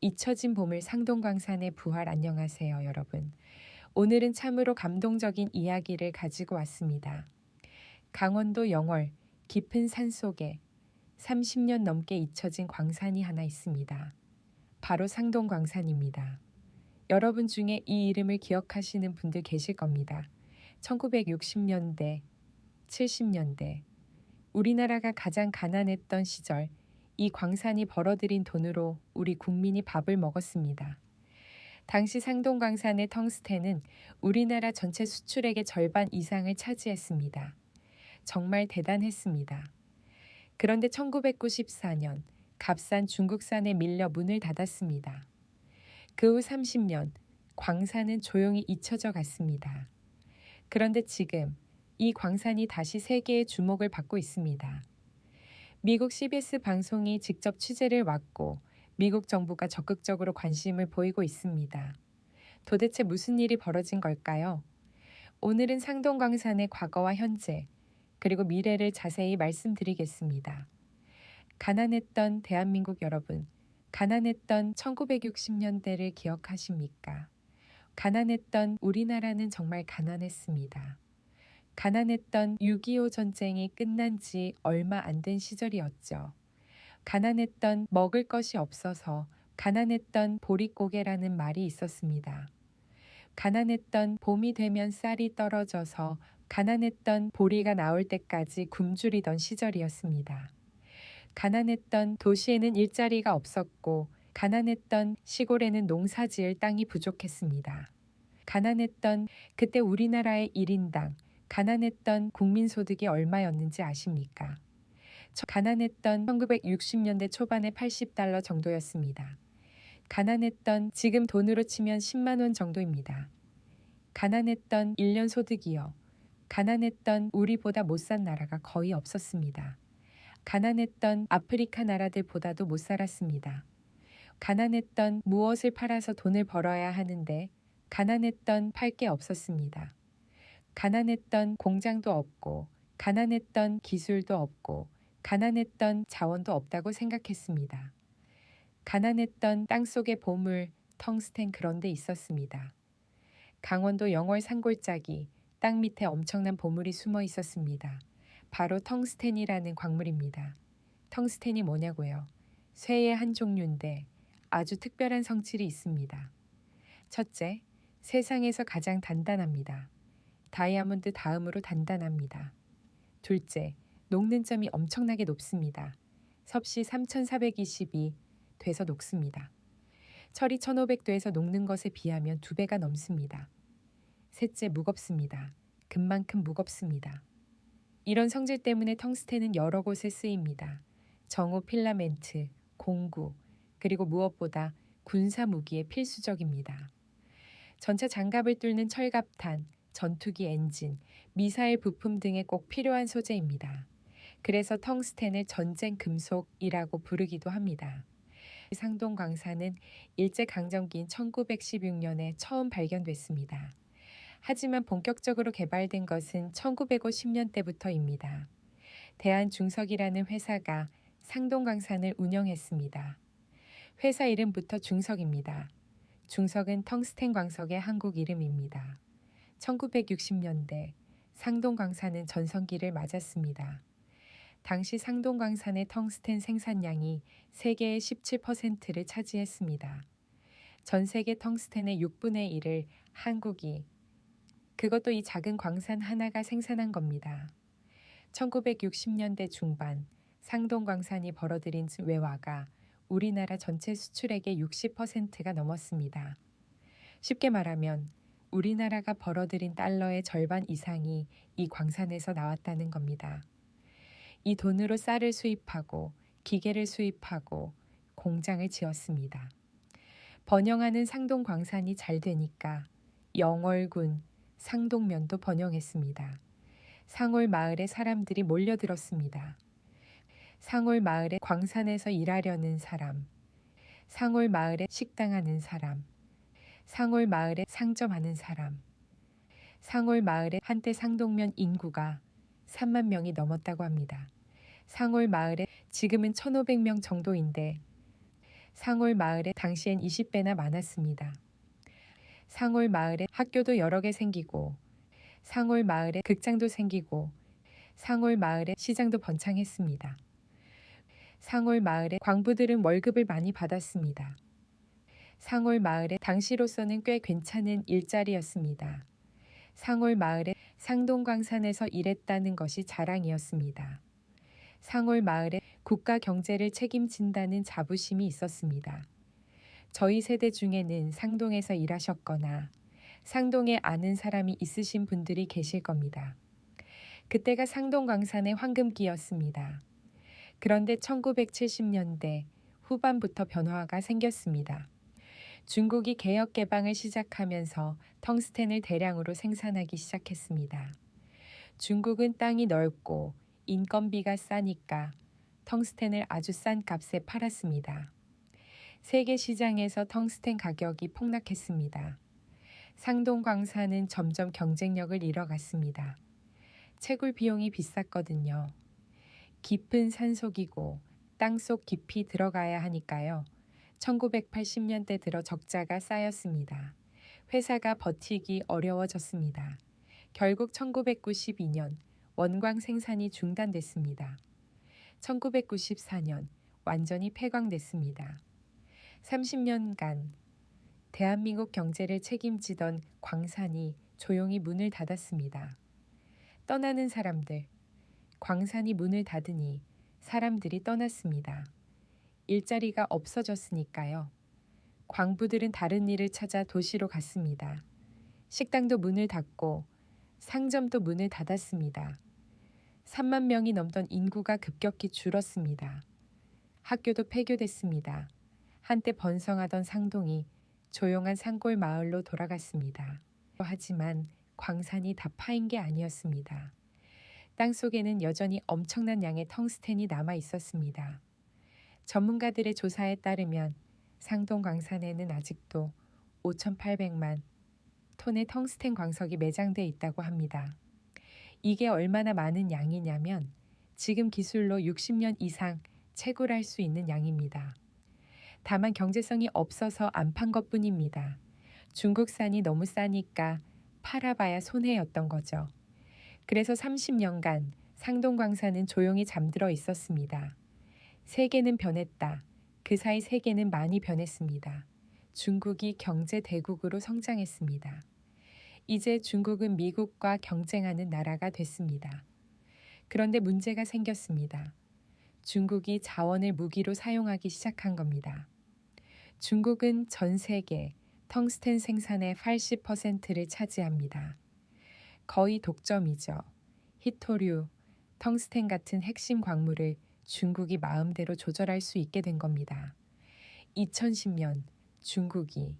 잊혀진 보물 상동광산의 부활. 안녕하세요, 여러분. 오늘은 참으로 감동적인 이야기를 가지고 왔습니다. 강원도 영월 깊은 산속에 30년 넘게 잊혀진 광산이 하나 있습니다. 바로 상동광산입니다. 여러분 중에 이 이름을 기억하시는 분들 계실 겁니다. 1960년대, 70년대 우리나라가 가장 가난했던 시절, 이 광산이 벌어들인 돈으로 우리 국민이 밥을 먹었습니다. 당시 상동광산의 텅스텐은 우리나라 전체 수출액의 절반 이상을 차지했습니다. 정말 대단했습니다. 그런데 1994년 값싼 중국산에 밀려 문을 닫았습니다. 그 후 30년 광산은 조용히 잊혀져 갔습니다. 그런데 지금 이 광산이 다시 세계의 주목을 받고 있습니다. 미국 CBS 방송이 직접 취재를 왔고 미국 정부가 적극적으로 관심을 보이고 있습니다. 도대체 무슨 일이 벌어진 걸까요? 오늘은 상동광산의 과거와 현재, 그리고 미래를 자세히 말씀드리겠습니다. 가난했던 대한민국 여러분, 가난했던 1960년대를 기억하십니까? 가난했던 우리나라는 정말 가난했습니다. 가난했던 6.25 전쟁이 끝난 지 얼마 안 된 시절이었죠. 가난했던 먹을 것이 없어서 가난했던 보릿고개라는 말이 있었습니다. 가난했던 봄이 되면 쌀이 떨어져서 가난했던 보리가 나올 때까지 굶주리던 시절이었습니다. 가난했던 도시에는 일자리가 없었고 가난했던 시골에는 농사 지을 땅이 부족했습니다. 가난했던 그때 우리나라의 1인당 가난했던 국민소득이 얼마였는지 아십니까? 가난했던 1960년대 초반에 $80 정도였습니다. 가난했던 지금 돈으로 치면 10만 원 정도입니다. 가난했던 1년 소득이요. 가난했던 우리보다 못 산 나라가 거의 없었습니다. 가난했던 아프리카 나라들보다도 못 살았습니다. 가난했던 무엇을 팔아서 돈을 벌어야 하는데 가난했던 팔 게 없었습니다. 가난했던 공장도 없고 가난했던 기술도 없고 가난했던 자원도 없다고 생각했습니다. 가난했던 땅속의 보물, 텅스텐 그런 데 있었습니다. 강원도 영월 산골짜기, 땅 밑에 엄청난 보물이 숨어 있었습니다. 바로 텅스텐이라는 광물입니다. 텅스텐이 뭐냐고요? 쇠의 한 종류인데 아주 특별한 성질이 있습니다. 첫째, 세상에서 가장 단단합니다. 다이아몬드 다음으로 단단합니다. 둘째, 녹는 점이 엄청나게 높습니다. 섭씨 3420이 돼서 녹습니다. 철이 1500도에서 녹는 것에 비하면 2배가 넘습니다. 셋째, 무겁습니다. 금만큼 무겁습니다. 이런 성질 때문에 텅스텐은 여러 곳에 쓰입니다. 정호 필라멘트, 공구, 그리고 무엇보다 군사 무기에 필수적입니다. 전차 장갑을 뚫는 철갑탄, 전투기 엔진, 미사일 부품 등에 꼭 필요한 소재입니다. 그래서 텅스텐을 전쟁 금속이라고 부르기도 합니다. 상동광산은 일제강점기인 1916년에 처음 발견됐습니다. 하지만 본격적으로 개발된 것은 1950년대부터입니다. 대한중석이라는 회사가 상동광산을 운영했습니다. 회사 이름부터 중석입니다. 중석은 텅스텐 광석의 한국 이름입니다. 1960년대 상동광산은 전성기를 맞았습니다. 당시 상동광산의 텅스텐 생산량이 세계의 17%를 차지했습니다. 전 세계 텅스텐의 6분의 1을 한국이, 그것도 이 작은 광산 하나가 생산한 겁니다. 1960년대 중반 상동광산이 벌어들인 외화가 우리나라 전체 수출액의 60%가 넘었습니다. 쉽게 말하면 우리나라가 벌어들인 달러의 절반 이상이 이 광산에서 나왔다는 겁니다. 이 돈으로 쌀을 수입하고 기계를 수입하고 공장을 지었습니다. 번영하는 상동광산이 잘 되니까 영월군 상동면도 번영했습니다. 상올 마을에 사람들이 몰려들었습니다. 상올 마을에 광산에서 일하려는 사람, 상올 마을에 식당하는 사람, 상올 마을에 상점하는 사람, 상올 마을에 한때 상동면 인구가 3만 명이 넘었다고 합니다. 상올 마을에 지금은 1,500명 정도인데 상올 마을에 당시엔 20배나 많았습니다. 상올 마을에 학교도 여러 개 생기고 상올 마을에 극장도 생기고 상올 마을에 시장도 번창했습니다. 상올 마을의 광부들은 월급을 많이 받았습니다. 상올 마을에 당시로서는 꽤 괜찮은 일자리였습니다. 상올 마을에 상동광산에서 일했다는 것이 자랑이었습니다. 상올 마을에 국가 경제를 책임진다는 자부심이 있었습니다. 저희 세대 중에는 상동에서 일하셨거나 상동에 아는 사람이 있으신 분들이 계실 겁니다. 그때가 상동광산의 황금기였습니다. 그런데 1970년대 후반부터 변화가 생겼습니다. 중국이 개혁 개방을 시작하면서 텅스텐을 대량으로 생산하기 시작했습니다. 중국은 땅이 넓고 인건비가 싸니까 텅스텐을 아주 싼 값에 팔았습니다. 세계 시장에서 텅스텐 가격이 폭락했습니다. 상동광산은 점점 경쟁력을 잃어갔습니다. 채굴 비용이 비쌌거든요. 깊은 산속이고 땅속 깊이 들어가야 하니까요. 1980년대 들어 적자가 쌓였습니다. 회사가 버티기 어려워졌습니다. 결국 1992년 원광 생산이 중단됐습니다. 1994년 완전히 폐광됐습니다. 30년간 대한민국 경제를 책임지던 광산이 조용히 문을 닫았습니다. 떠나는 사람들, 광산이 문을 닫으니 사람들이 떠났습니다. 일자리가 없어졌으니까요. 광부들은 다른 일을 찾아 도시로 갔습니다. 식당도 문을 닫고 상점도 문을 닫았습니다. 3만 명이 넘던 인구가 급격히 줄었습니다. 학교도 폐교됐습니다. 한때 번성하던 상동이 조용한 산골 마을로 돌아갔습니다. 하지만 광산이 다 파인 게 아니었습니다. 땅속에는 여전히 엄청난 양의 텅스텐이 남아 있었습니다. 전문가들의 조사에 따르면 상동 광산에는 아직도 5,800만 톤의 텅스텐 광석이 매장돼 있다고 합니다. 이게 얼마나 많은 양이냐면 지금 기술로 60년 이상 채굴할 수 있는 양입니다. 다만 경제성이 없어서 안 판 것뿐입니다. 중국산이 너무 싸니까 팔아봐야 손해였던 거죠. 그래서 30년간 상동광산은 조용히 잠들어 있었습니다. 세계는 변했다. 그 사이 세계는 많이 변했습니다. 중국이 경제 대국으로 성장했습니다. 이제 중국은 미국과 경쟁하는 나라가 됐습니다. 그런데 문제가 생겼습니다. 중국이 자원을 무기로 사용하기 시작한 겁니다. 중국은 전 세계 텅스텐 생산의 80%를 차지합니다. 거의 독점이죠. 히토류, 텅스텐 같은 핵심 광물을 중국이 마음대로 조절할 수 있게 된 겁니다. 2010년 중국이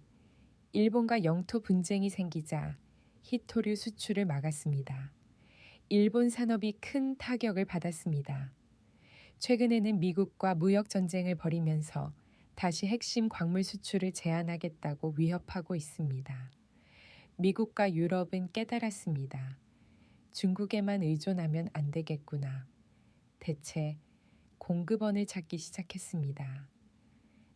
일본과 영토 분쟁이 생기자 히토류 수출을 막았습니다. 일본 산업이 큰 타격을 받았습니다. 최근에는 미국과 무역 전쟁을 벌이면서 다시 핵심 광물 수출을 제한하겠다고 위협하고 있습니다. 미국과 유럽은 깨달았습니다. 중국에만 의존하면 안 되겠구나. 대체 공급원을 찾기 시작했습니다.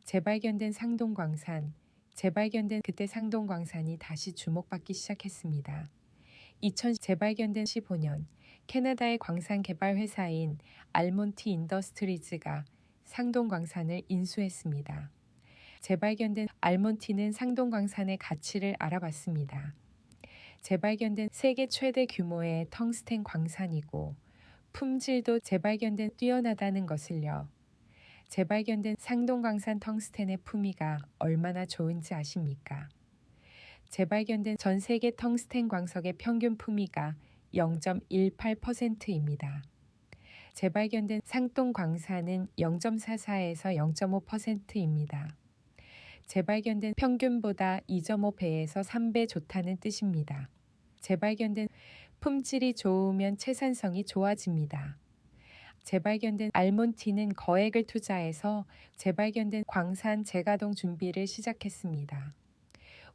재발견된 상동광산, 재발견된 그때 상동광산이 다시 주목받기 시작했습니다. 재발견된 15년 캐나다의 광산 개발 회사인 알몬티 인더스트리즈가 상동광산을 인수했습니다. 재발견된 알몬티는 상동광산의 가치를 알아봤습니다. 재발견된 세계 최대 규모의 텅스텐 광산이고 품질도 재발견된 뛰어나다는 것을요. 재발견된 상동광산 텅스텐의 품위가 얼마나 좋은지 아십니까? 재발견된 전 세계 텅스텐 광석의 평균 품위가 0.18%입니다. 재발견된 상동광산은 0.44에서 0.5%입니다. 재발견된 평균보다 2.5배에서 3배 좋다는 뜻입니다. 재발견된 품질이 좋으면 채산성이 좋아집니다. 재발견된 알몬티는 거액을 투자해서 재발견된 광산 재가동 준비를 시작했습니다.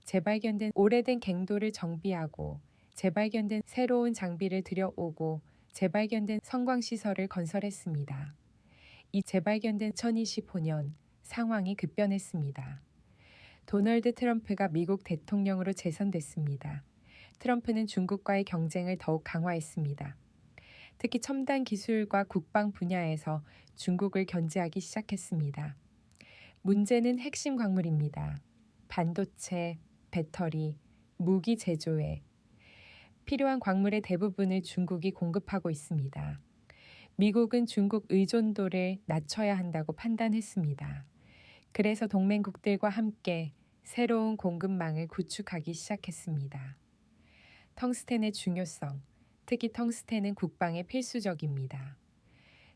재발견된 오래된 갱도를 정비하고 재발견된 새로운 장비를 들여오고 재발견된 성광시설을 건설했습니다. 이 재발견된 2025년 상황이 급변했습니다. 도널드 트럼프가 미국 대통령으로 재선됐습니다. 트럼프는 중국과의 경쟁을 더욱 강화했습니다. 특히 첨단 기술과 국방 분야에서 중국을 견제하기 시작했습니다. 문제는 핵심 광물입니다. 반도체, 배터리, 무기 제조에 필요한 광물의 대부분을 중국이 공급하고 있습니다. 미국은 중국 의존도를 낮춰야 한다고 판단했습니다. 그래서 동맹국들과 함께 새로운 공급망을 구축하기 시작했습니다. 텅스텐의 중요성, 특히 텅스텐은 국방에 필수적입니다.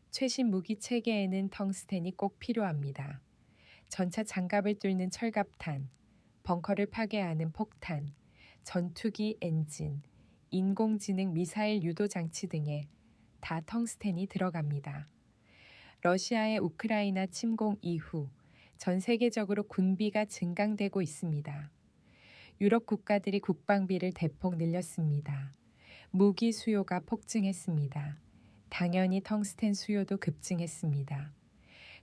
최신 무기 체계에는 텅스텐이 꼭 필요합니다. 전차 장갑을 뚫는 철갑탄, 벙커를 파괴하는 폭탄, 전투기 엔진, 인공지능 미사일 유도 장치 등에 다 텅스텐이 들어갑니다. 러시아의 우크라이나 침공 이후 전 세계적으로 군비가 증강되고 있습니다. 유럽 국가들이 국방비를 대폭 늘렸습니다. 무기 수요가 폭증했습니다. 당연히 텅스텐 수요도 급증했습니다.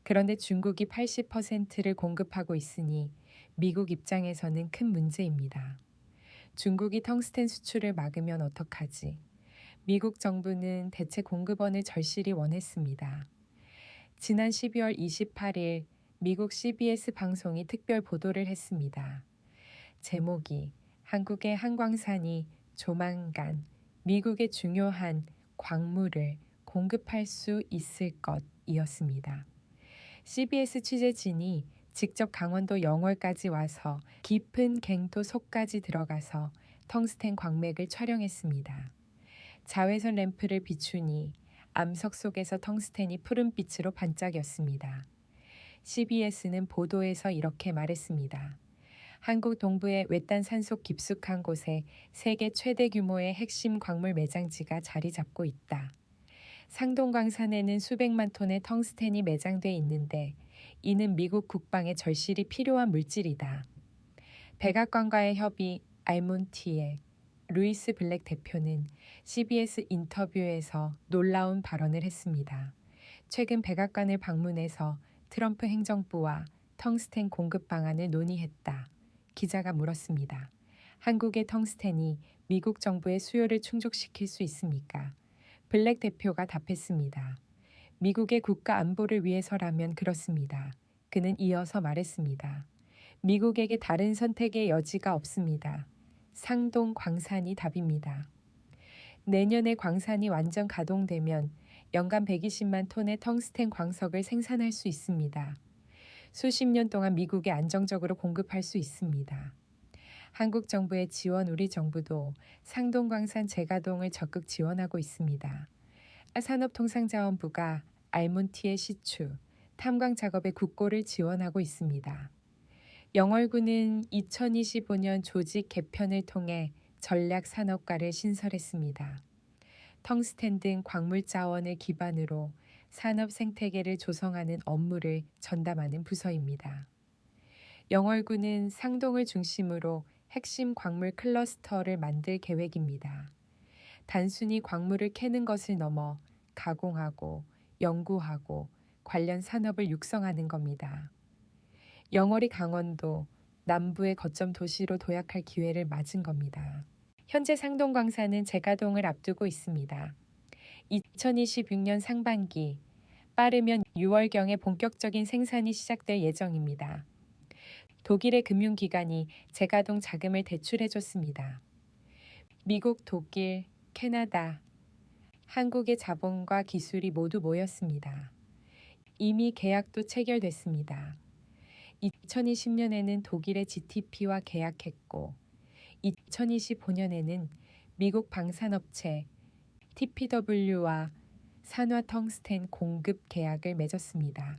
그런데 중국이 80%를 공급하고 있으니 미국 입장에서는 큰 문제입니다. 중국이 텅스텐 수출을 막으면 어떡하지? 미국 정부는 대체 공급원을 절실히 원했습니다. 지난 12월 28일 미국 CBS 방송이 특별 보도를 했습니다. 제목이 한국의 한광산이 조만간 미국의 중요한 광물을 공급할 수 있을 것이었습니다. CBS 취재진이 직접 강원도 영월까지 와서 깊은 갱도 속까지 들어가서 텅스텐 광맥을 촬영했습니다. 자외선 램프를 비추니 암석 속에서 텅스텐이 푸른빛으로 반짝였습니다. CBS는 보도에서 이렇게 말했습니다. 한국 동부의 외딴 산속 깊숙한 곳에 세계 최대 규모의 핵심 광물 매장지가 자리 잡고 있다. 상동광산에는 수백만 톤의 텅스텐이 매장돼 있는데 이는 미국 국방에 절실히 필요한 물질이다. 백악관과의 협의 알몬티에 루이스 블랙 대표는 CBS 인터뷰에서 놀라운 발언을 했습니다. 최근 백악관을 방문해서 트럼프 행정부와 텅스텐 공급 방안을 논의했다. 기자가 물었습니다. 한국의 텅스텐이 미국 정부의 수요를 충족시킬 수 있습니까? 블랙 대표가 답했습니다. 미국의 국가 안보를 위해서라면 그렇습니다. 그는 이어서 말했습니다. 미국에게 다른 선택의 여지가 없습니다. 상동 광산이 답입니다. 내년에 광산이 완전 가동되면 연간 120만 톤의 텅스텐 광석을 생산할 수 있습니다. 수십 년 동안 미국에 안정적으로 공급할 수 있습니다. 한국 정부의 지원 우리 정부도 상동광산 재가동을 적극 지원하고 있습니다. 산업통상자원부가 알몬티의 시추, 탐광 작업의 국고를 지원하고 있습니다. 영월군은 2025년 조직 개편을 통해 전략산업과를 신설했습니다. 텅스텐 등 광물 자원을 기반으로 산업 생태계를 조성하는 업무를 전담하는 부서입니다. 영월군은 상동을 중심으로 핵심 광물 클러스터를 만들 계획입니다. 단순히 광물을 캐는 것을 넘어 가공하고 연구하고 관련 산업을 육성하는 겁니다. 영월이 강원도 남부의 거점 도시로 도약할 기회를 맞은 겁니다. 현재 상동광산은 재가동을 앞두고 있습니다. 2026년 상반기, 빠르면 6월경에 본격적인 생산이 시작될 예정입니다. 독일의 금융기관이 재가동 자금을 대출해줬습니다. 미국, 독일, 캐나다, 한국의 자본과 기술이 모두 모였습니다. 이미 계약도 체결됐습니다. 2020년에는 독일의 GTP와 계약했고 2025년에는 미국 방산업체 TPW와 산화 텅스텐 공급 계약을 맺었습니다.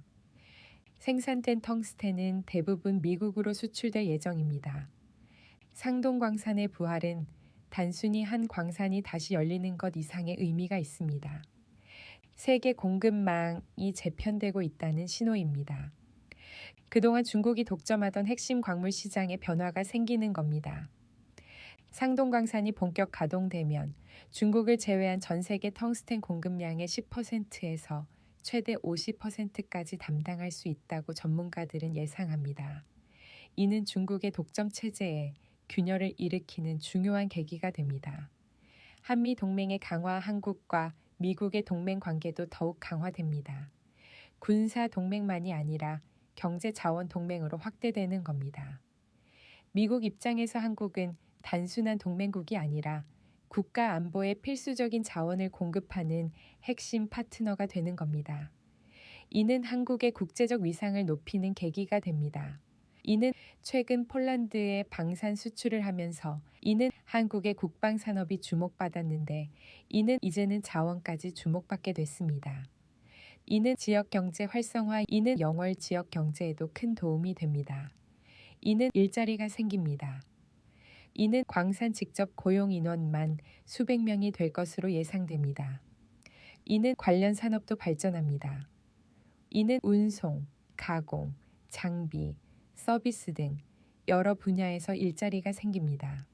생산된 텅스텐은 대부분 미국으로 수출될 예정입니다. 상동광산의 부활은 단순히 한 광산이 다시 열리는 것 이상의 의미가 있습니다. 세계 공급망이 재편되고 있다는 신호입니다. 그동안 중국이 독점하던 핵심 광물 시장에 변화가 생기는 겁니다. 상동광산이 본격 가동되면 중국을 제외한 전 세계 텅스텐 공급량의 10%에서 최대 50%까지 담당할 수 있다고 전문가들은 예상합니다. 이는 중국의 독점 체제에 균열을 일으키는 중요한 계기가 됩니다. 한미 동맹의 강화, 한국과 미국의 동맹 관계도 더욱 강화됩니다. 군사 동맹만이 아니라 경제 자원 동맹으로 확대되는 겁니다. 미국 입장에서 한국은 단순한 동맹국이 아니라 국가 안보에 필수적인 자원을 공급하는 핵심 파트너가 되는 겁니다. 이는 한국의 국제적 위상을 높이는 계기가 됩니다. 이는 최근 폴란드에 방산 수출을 하면서 이는 한국의 국방 산업이 주목받았는데 이는 이제는 자원까지 주목받게 됐습니다. 이는 지역 경제 활성화, 이는 영월 지역 경제에도 큰 도움이 됩니다. 이는 일자리가 생깁니다. 이는 광산 직접 고용 인원만 수백 명이 될 것으로 예상됩니다. 이는 관련 산업도 발전합니다. 이는 운송, 가공, 장비, 서비스 등 여러 분야에서 일자리가 생깁니다.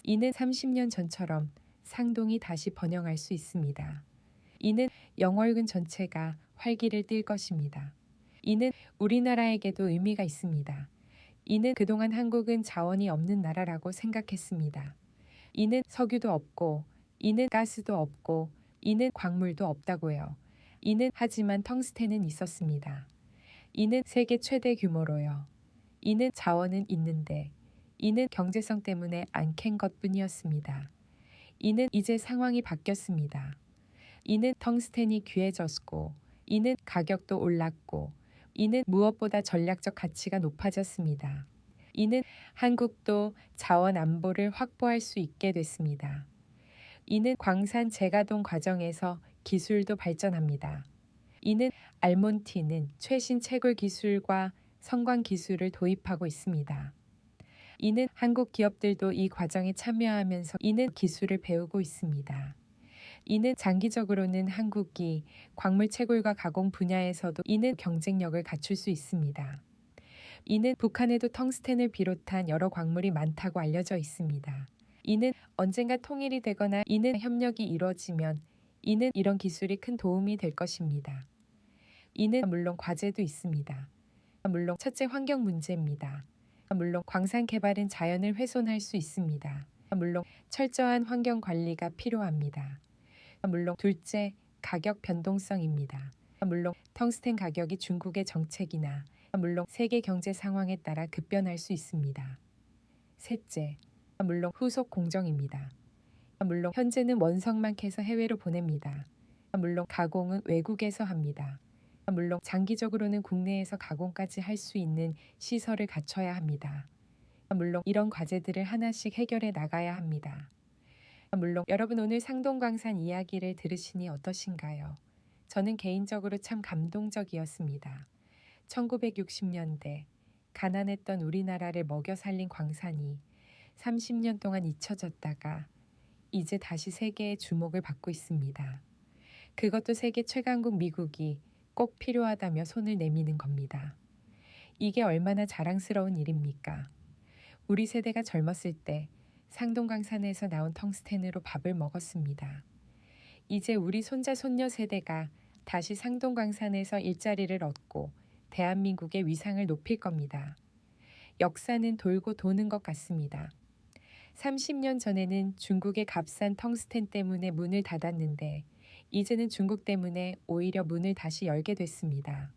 이는 30년 전처럼 상동이 다시 번영할 수 있습니다. 이는 영월군 전체가 활기를 띨 것입니다. 이는 우리나라에게도 의미가 있습니다. 이는 그동안 한국은 자원이 없는 나라라고 생각했습니다. 이는 석유도 없고, 이는 가스도 없고, 이는 광물도 없다고요. 이는 하지만 텅스텐은 있었습니다. 이는 세계 최대 규모로요. 이는 자원은 있는데, 이는 경제성 때문에 안 캔 것뿐이었습니다. 이는 이제 상황이 바뀌었습니다. 이는 텅스텐이 귀해졌고, 이는 가격도 올랐고, 이는 무엇보다 전략적 가치가 높아졌습니다. 이는 한국도 자원 안보를 확보할 수 있게 됐습니다. 이는 광산 재가동 과정에서 기술도 발전합니다. 이는 알몬티는 최신 채굴 기술과 성광 기술을 도입하고 있습니다. 이는 한국 기업들도 이 과정에 참여하면서 이는 기술을 배우고 있습니다. 이는 장기적으로는 한국이 광물 채굴과 가공 분야에서도 이는 경쟁력을 갖출 수 있습니다. 이는 북한에도 텅스텐을 비롯한 여러 광물이 많다고 알려져 있습니다. 이는 언젠가 통일이 되거나 이는 협력이 이루어지면 이는 이런 기술이 큰 도움이 될 것입니다. 이는 물론 과제도 있습니다. 물론 첫째 환경 문제입니다. 물론 광산 개발은 자연을 훼손할 수 있습니다. 물론 철저한 환경 관리가 필요합니다. 물론 둘째 가격 변동성입니다. 물론 텅스텐 가격이 중국의 정책이나 물론 세계 경제 상황에 따라 급변할 수 있습니다. 셋째, 물론 후속 공정입니다. 물론 현재는 원석만 캐서 해외로 보냅니다. 물론 가공은 외국에서 합니다. 물론 장기적으로는 국내에서 가공까지 할 수 있는 시설을 갖춰야 합니다. 물론 이런 과제들을 하나씩 해결해 나가야 합니다. 물론 여러분 오늘 상동광산 이야기를 들으시니 어떠신가요? 저는 개인적으로 참 감동적이었습니다. 1960년대 가난했던 우리나라를 먹여 살린 광산이 30년 동안 잊혀졌다가 이제 다시 세계의 주목을 받고 있습니다. 그것도 세계 최강국 미국이 꼭 필요하다며 손을 내미는 겁니다. 이게 얼마나 자랑스러운 일입니까? 우리 세대가 젊었을 때 상동광산에서 나온 텅스텐으로 밥을 먹었습니다. 이제 우리 손자 손녀 세대가 다시 상동광산에서 일자리를 얻고 대한민국의 위상을 높일 겁니다. 역사는 돌고 도는 것 같습니다. 30년 전에는 중국의 값싼 텅스텐 때문에 문을 닫았는데 이제는 중국 때문에 오히려 문을 다시 열게 됐습니다.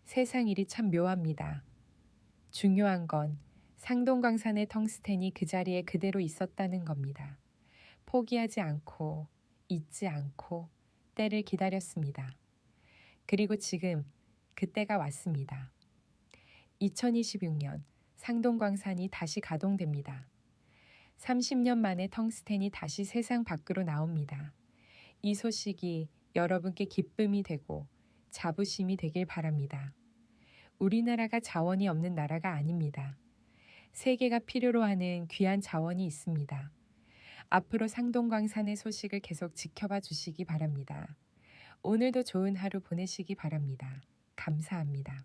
세상 일이 참 묘합니다. 중요한 건 상동광산의 텅스텐이 그 자리에 그대로 있었다는 겁니다. 포기하지 않고 잊지 않고 때를 기다렸습니다. 그리고 지금 그때가 왔습니다. 2026년 상동광산이 다시 가동됩니다. 30년 만에 텅스텐이 다시 세상 밖으로 나옵니다. 이 소식이 여러분께 기쁨이 되고 자부심이 되길 바랍니다. 우리나라가 자원이 없는 나라가 아닙니다. 세계가 필요로 하는 귀한 자원이 있습니다. 앞으로 상동광산의 소식을 계속 지켜봐 주시기 바랍니다. 오늘도 좋은 하루 보내시기 바랍니다. 감사합니다.